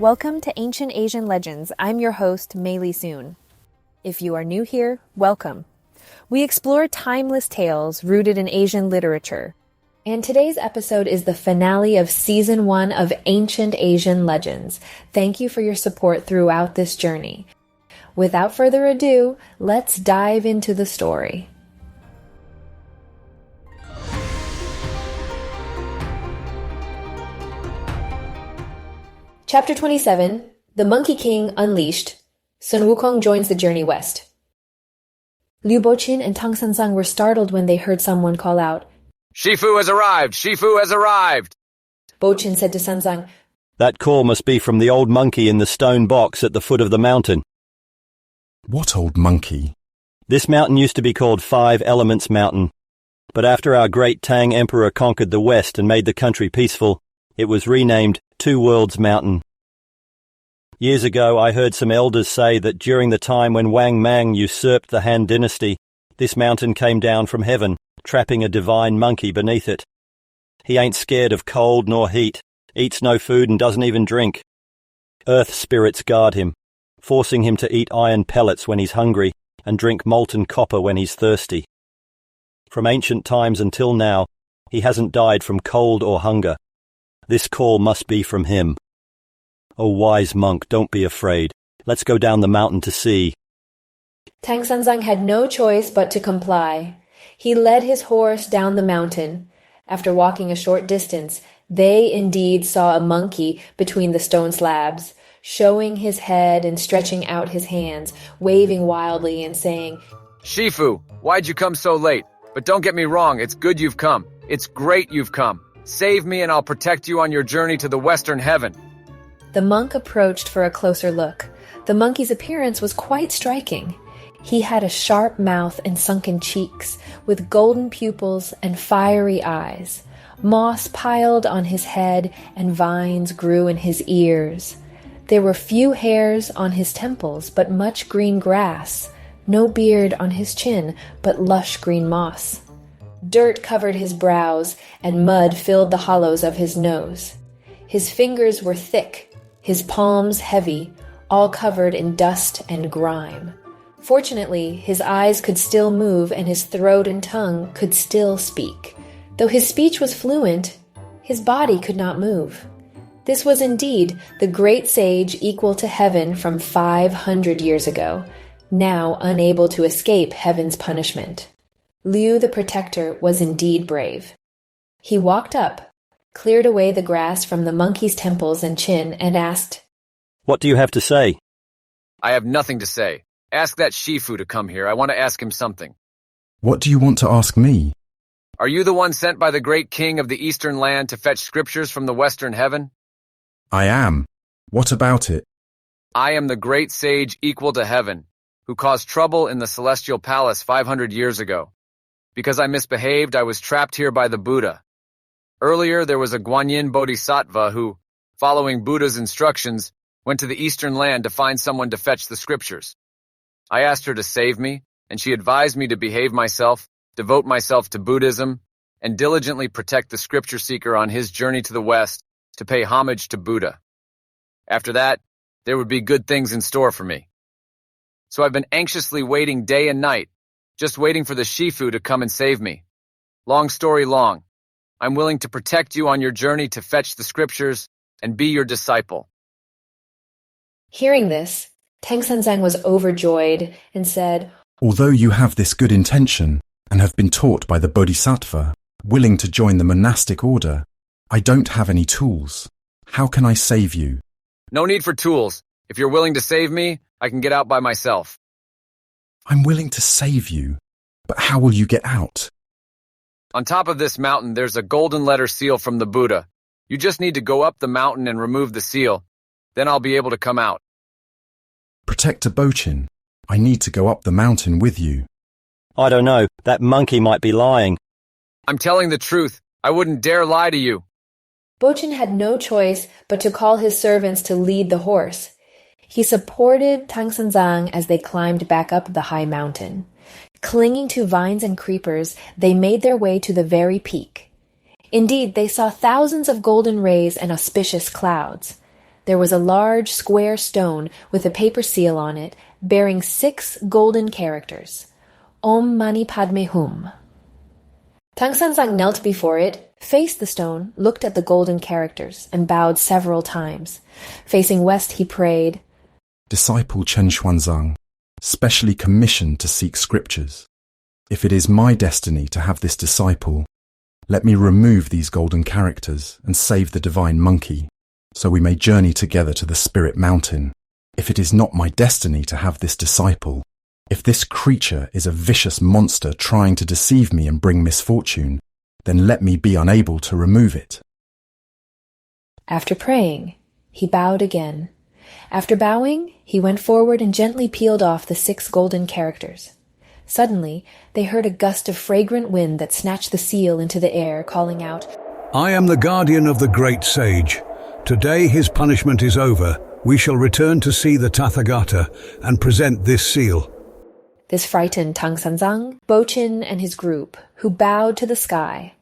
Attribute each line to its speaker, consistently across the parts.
Speaker 1: Welcome to Ancient Asian Legends. I'm your host, Mei Li Soon. If you are new here, welcome. We explore timeless tales rooted in Asian literature. And today's episode is the finale of Season 1 of Ancient Asian Legends. Thank you for your support throughout this journey. Without further ado, let's dive into the story. Chapter 27, The Monkey King Unleashed. Sun Wukong joins the journey west. Liu Boqin and Tang Sanzang were startled when they heard someone call out,
Speaker 2: "Shifu has arrived! Shifu has arrived!"
Speaker 1: Boqin said to Sanzang,
Speaker 3: "That call must be from the old monkey in the stone box at the foot of the mountain."
Speaker 4: "What old monkey?"
Speaker 3: "This mountain used to be called Five Elements Mountain, but after our great Tang Emperor conquered the West and made the country peaceful, it was renamed Two Worlds Mountain. Years ago, I heard some elders say that during the time when Wang Mang usurped the Han dynasty, this mountain came down from heaven, trapping a divine monkey beneath it. He ain't scared of cold nor heat, eats no food and doesn't even drink. Earth spirits guard him, forcing him to eat iron pellets when he's hungry and drink molten copper when he's thirsty. From ancient times until now, he hasn't died from cold or hunger. This call must be from him. Oh, wise monk, don't be afraid. Let's go down the mountain to see."
Speaker 1: Tang Sanzang had no choice but to comply. He led his horse down the mountain. After walking a short distance, they indeed saw a monkey between the stone slabs, showing his head and stretching out his hands, waving wildly and saying,
Speaker 2: "Shifu, why'd you come so late? But don't get me wrong, it's good you've come. It's great you've come. Save me and I'll protect you on your journey to the Western Heaven."
Speaker 1: The monk approached for a closer look. The monkey's appearance was quite striking. He had a sharp mouth and sunken cheeks, with golden pupils and fiery eyes. Moss piled on his head and vines grew in his ears. There were few hairs on his temples, but much green grass. No beard on his chin, but lush green moss. Dirt covered his brows, and mud filled the hollows of his nose. His fingers were thick, his palms heavy, all covered in dust and grime. Fortunately, his eyes could still move and his throat and tongue could still speak. Though his speech was fluent, his body could not move. This was indeed the great sage equal to heaven from 500 years ago, now unable to escape heaven's punishment. Liu the Protector was indeed brave. He walked up, cleared away the grass from the monkey's temples and chin, and asked,
Speaker 3: "What do you have to say?"
Speaker 2: "I have nothing to say. Ask that Shifu to come here. I want to ask him something."
Speaker 4: "What do you want to ask me?"
Speaker 2: "Are you the one sent by the great king of the Eastern land to fetch scriptures from the Western Heaven?"
Speaker 4: "I am. What about it?"
Speaker 2: "I am the great sage equal to heaven, who caused trouble in the celestial palace 500 years ago. Because I misbehaved, I was trapped here by the Buddha. Earlier, there was a Guanyin bodhisattva who, following Buddha's instructions, went to the Eastern land to find someone to fetch the scriptures. I asked her to save me, and she advised me to behave myself, devote myself to Buddhism, and diligently protect the scripture seeker on his journey to the West to pay homage to Buddha. After that, there would be good things in store for me. So I've been anxiously waiting day and night, just waiting for the Shifu to come and save me. Long story long, I'm willing to protect you on your journey to fetch the scriptures and be your disciple."
Speaker 1: Hearing this, Tang Sanzang was overjoyed and said,
Speaker 4: "Although you have this good intention and have been taught by the bodhisattva, willing to join the monastic order, I don't have any tools. How can I save you?"
Speaker 2: "No need for tools. If you're willing to save me, I can get out by myself."
Speaker 4: "I'm willing to save you, but how will you get out?"
Speaker 2: "On top of this mountain, there's a golden letter seal from the Buddha. You just need to go up the mountain and remove the seal. Then I'll be able to come out."
Speaker 4: "Protector Boqin, I need to go up the mountain with you."
Speaker 3: "I don't know. That monkey might be lying."
Speaker 2: "I'm telling the truth. I wouldn't dare lie to you."
Speaker 1: Boqin had no choice but to call his servants to lead the horse. He supported Tang Sanzang as they climbed back up the high mountain. Clinging to vines and creepers, they made their way to the very peak. Indeed, they saw thousands of golden rays and auspicious clouds. there was a large square stone with a paper seal on it bearing 6 golden characters. Om Mani Padme Hum. Tang Sanzang knelt before it, faced the stone, looked at the golden characters, and bowed several times. Facing west, he prayed,
Speaker 4: Disciple Chen Xuanzang, specially commissioned to seek scriptures. If it is my destiny to have this disciple, let me remove these golden characters and save the divine monkey, so we may journey together to the spirit mountain. If it is not my destiny to have this disciple, if this creature is a vicious monster trying to deceive me and bring misfortune, then let me be unable to remove it.
Speaker 1: After praying, he bowed again. After bowing, he went forward and gently peeled off the 6 golden characters. Suddenly, they heard a gust of fragrant wind that snatched the seal into the air, calling out,
Speaker 5: I am the guardian of the great sage. Today his punishment is over. We shall return to see the Tathagata and present this seal.
Speaker 1: This frightened Tang Sanzang, Bochin, and his group, who bowed to the sky.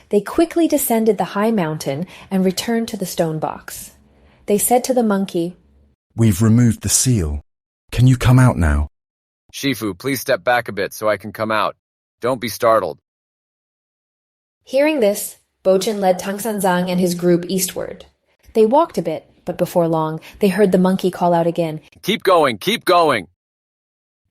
Speaker 1: They quickly descended the high mountain and returned to the stone box. They said to the monkey,
Speaker 4: We've removed the seal. Can you come out now?
Speaker 2: Shifu, please step back a bit so I can come out. Don't be startled.
Speaker 1: Hearing this, Bochin led Tang Sanzang and his group eastward. They walked a bit, but before long, they heard the monkey call out again,
Speaker 2: Keep going, keep going!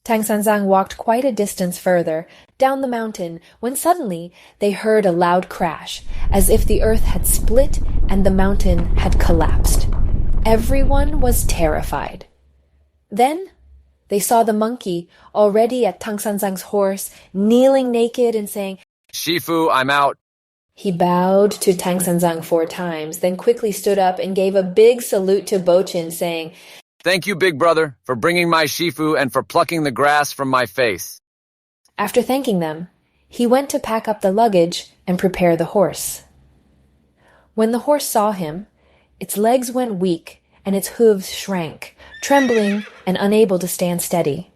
Speaker 1: Tang Sanzang walked quite a distance further, down the mountain, when suddenly they heard a loud crash, as if the earth had split and the mountain had collapsed. Everyone was terrified. Then they saw the monkey, already at Tang Sanzang's horse, kneeling naked and saying,
Speaker 2: Shifu, I'm out.
Speaker 1: He bowed to Tang Sanzang 4 times, then quickly stood up and gave a big salute to Bochin, saying,
Speaker 2: Thank you, big brother, for bringing my Shifu and for plucking the grass from my face.
Speaker 1: After thanking them, he went to pack up the luggage and prepare the horse. When the horse saw him, its legs went weak and its hooves shrank, trembling and unable to stand steady.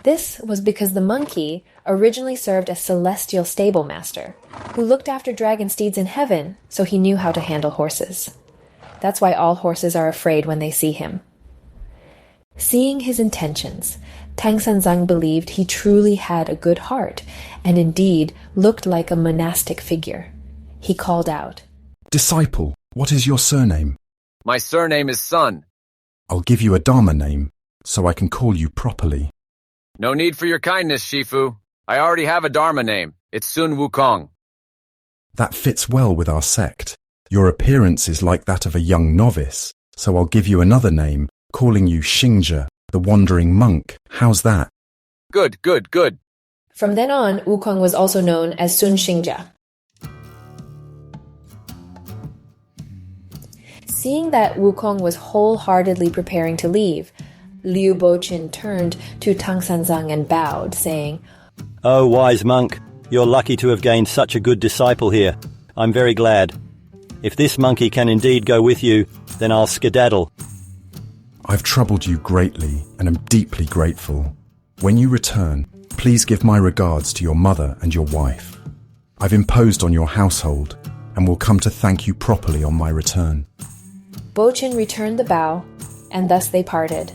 Speaker 1: This was because the monkey originally served as celestial stable master, who looked after dragon steeds in heaven, so he knew how to handle horses. That's why all horses are afraid when they see him. Seeing his intentions, Tang Sanzang believed he truly had a good heart, and indeed looked like a monastic figure. He called out,
Speaker 4: Disciple, what is your surname?
Speaker 2: My surname is Sun.
Speaker 4: I'll give you a Dharma name, so I can call you properly.
Speaker 2: No need for your kindness, Shifu. I already have a Dharma name. It's Sun Wukong.
Speaker 4: That fits well with our sect. Your appearance is like that of a young novice, so I'll give you another name, calling you Xingzhe, the wandering monk. How's that?
Speaker 2: Good, good, good.
Speaker 1: From then on, Wukong was also known as Sun Xingzhe. Seeing that Wukong was wholeheartedly preparing to leave, Liu Bochin turned to Tang Sanzang and bowed, saying,
Speaker 3: Oh, wise monk, you're lucky to have gained such a good disciple here. I'm very glad. If this monkey can indeed go with you, then I'll skedaddle.
Speaker 4: I've troubled you greatly and am deeply grateful. When you return, please give my regards to your mother and your wife. I've imposed on your household and will come to thank you properly on my return.
Speaker 1: Bochin returned the bow, and thus they parted.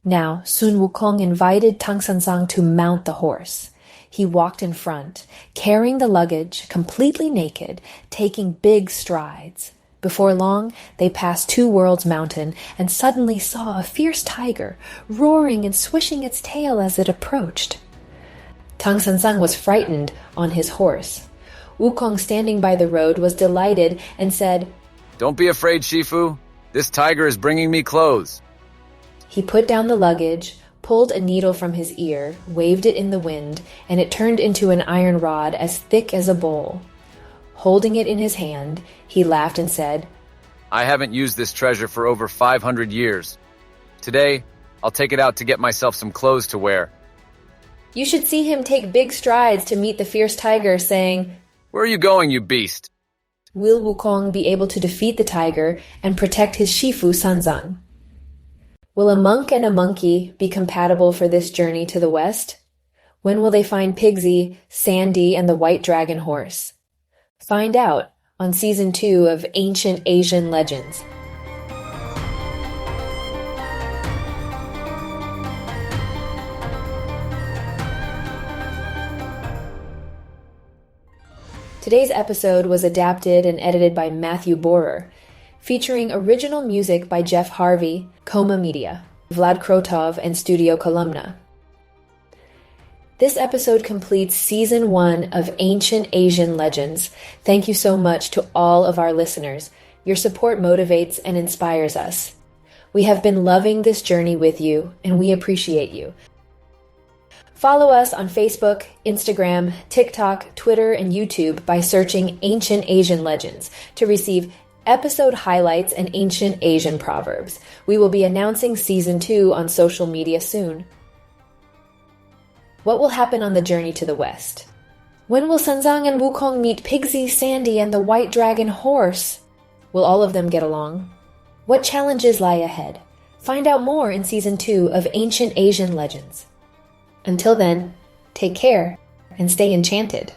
Speaker 1: Now, Sun Wukong invited Tang Sanzang to mount the horse. He walked in front, carrying the luggage, completely naked, taking big strides. Before long, they passed Two Worlds Mountain and suddenly saw a fierce tiger, roaring and swishing its tail as it approached. Tang Sanzang was frightened on his horse. Wukong, standing by the road, was delighted and said,
Speaker 2: Don't be afraid, Shifu. This tiger is bringing me clothes.
Speaker 1: He put down the luggage, pulled a needle from his ear, waved it in the wind, and it turned into an iron rod as thick as a bowl. Holding it in his hand, he laughed and said,
Speaker 2: I haven't used this treasure for over 500 years. Today, I'll take it out to get myself some clothes to wear.
Speaker 1: You should see him take big strides to meet the fierce tiger, saying,
Speaker 2: Where are you going, you beast?
Speaker 1: Will Wukong be able to defeat the tiger and protect his Shifu Sanzang? Will a monk and a monkey be compatible for this journey to the west? When will they find Pigsy, Sandy, and the white dragon horse? Find out on Season 2 of Ancient Asian Legends. Today's episode was adapted and edited by Matthew Borer, featuring original music by Jeff Harvey, Coma Media, Vlad Krotov, and Studio Columna. This episode completes Season 1 of Ancient Asian Legends. Thank you so much to all of our listeners. Your support motivates and inspires us. We have been loving this journey with you, and we appreciate you. Follow us on Facebook, Instagram, TikTok, Twitter, and YouTube by searching Ancient Asian Legends to receive episode highlights and ancient Asian proverbs. We will be announcing Season 2 on social media soon. What will happen on the journey to the west? When will Sanzang and Wukong meet Pigsy, Sandy, and the White Dragon Horse? Will all of them get along? What challenges lie ahead? Find out more in Season 2 of Ancient Asian Legends. Until then, take care and stay enchanted.